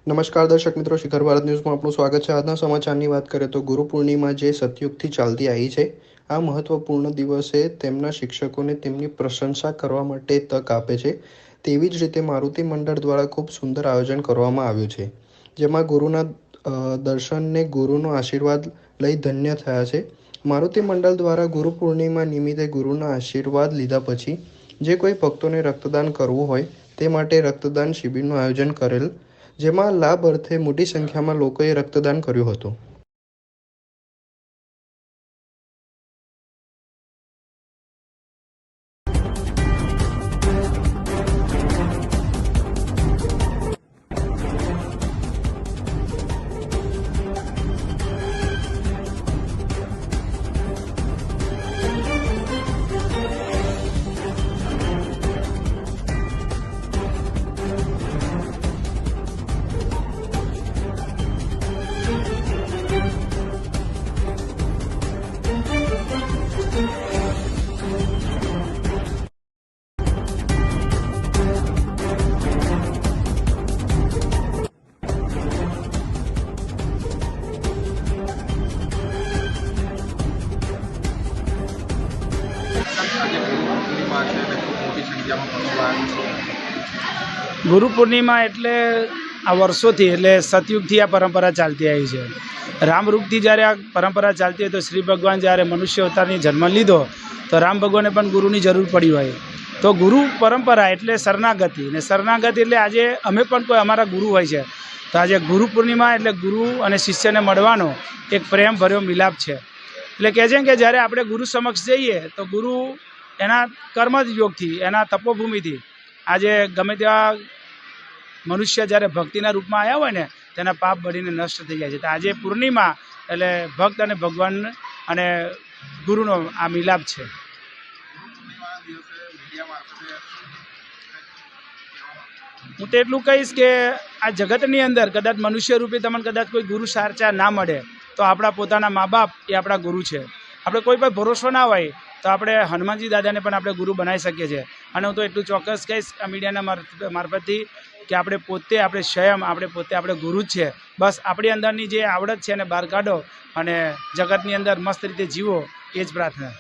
નમસ્કાર દર્શક મિત્રો, શિખર ભારત ન્યૂઝમાં આપનું સ્વાગત છે। આજના સમાચારની વાત કરીએ તો ગુરુ પૂર્ણિમા જે સતયુગથી ચાલતી આવી છે, આ મહત્વપૂર્ણ દિવસે તેમના શિક્ષકોને તેમની પ્રશંસા કરવા માટે તક આપે છે। તેવી જ રીતે મારુતિ મંડળ દ્વારા ખૂબ સુંદર આયોજન કરવામાં આવ્યું છે, જેમાં ગુરુના દર્શનને ગુરુનો આશીર્વાદ લઈ ધન્ય થયા છે। મારુતિ મંડળ દ્વારા ગુરુ પૂર્ણિમા નિમિત્તે ગુરુના આશીર્વાદ લીધા પછી જે કોઈ ભક્તોને રક્તદાન કરવું હોય તે માટે રક્તદાન શિબિરનું આયોજન કરેલ, જેમાં લાભ અર્થે મોટી સંખ્યામાં લોકોએ રક્તદાન કર્યું હતું। ગુરુ પૂર્ણિમા એટલે આ વર્ષોથી એટલે સતયુગથી આ પરંપરા ચાલતી આવી છે। રામરૂપથી જ્યારે આ પરંપરા ચાલતી હોય તો શ્રી ભગવાન જ્યારે મનુષ્ય અવતારની જન્મ લીધો તો રામ ભગવાને પણ ગુરુની જરૂર પડી હોય, તો ગુરુ પરંપરા એટલે શરણાગતિ, ને શરણાગતિ એટલે આજે અમે પણ કોઈ અમારા ગુરુ હોય છે, તો આજે ગુરુ પૂર્ણિમા એટલે ગુરુ અને શિષ્યને મળવાનો એક પ્રેમ ભર્યો મિલાપ છે। એટલે કહે છે કે જ્યારે આપણે ગુરુ સમક્ષ જઈએ તો ગુરુ એના કર્મયોગથી, એના તપોભૂમિથી આજે ગમે તેવા મનુષ્ય જ્યારે ભક્તિના રૂપમાં આવ્યા હોય ને તેના પાપ બળીને નષ્ટ થઈ જાય છે। તો આજે પૂર્ણિમા એટલે ભક્ત અને ભગવાન અને ગુરુનો આ મિલાપ છે। હું તો એટલું કહીશ કે આ જગતની અંદર કદાચ મનુષ્ય રૂપે તમને કદાચ કોઈ ગુરુ સાચા ના મળે તો આપણા પોતાના મા બાપ એ આપણા ગુરુ છે। આપણે કોઈ પણ ભરોસો ના હોય તો આપણે હનુમાનજી દાદાને પણ આપણે ગુરુ બનાવી શકીએ છીએ। અને હું તો એટલું ચોક્કસ કહીશ આ મીડિયાના મારફતથી કે આપણે પોતે આપણે સ્વયં આપણે ગુરુ જ છે। બસ આપણી અંદરની જે આવડત છે એને બહાર કાઢો અને જગતની અંદર મસ્ત રીતે જીવો, એ જ પ્રાર્થના।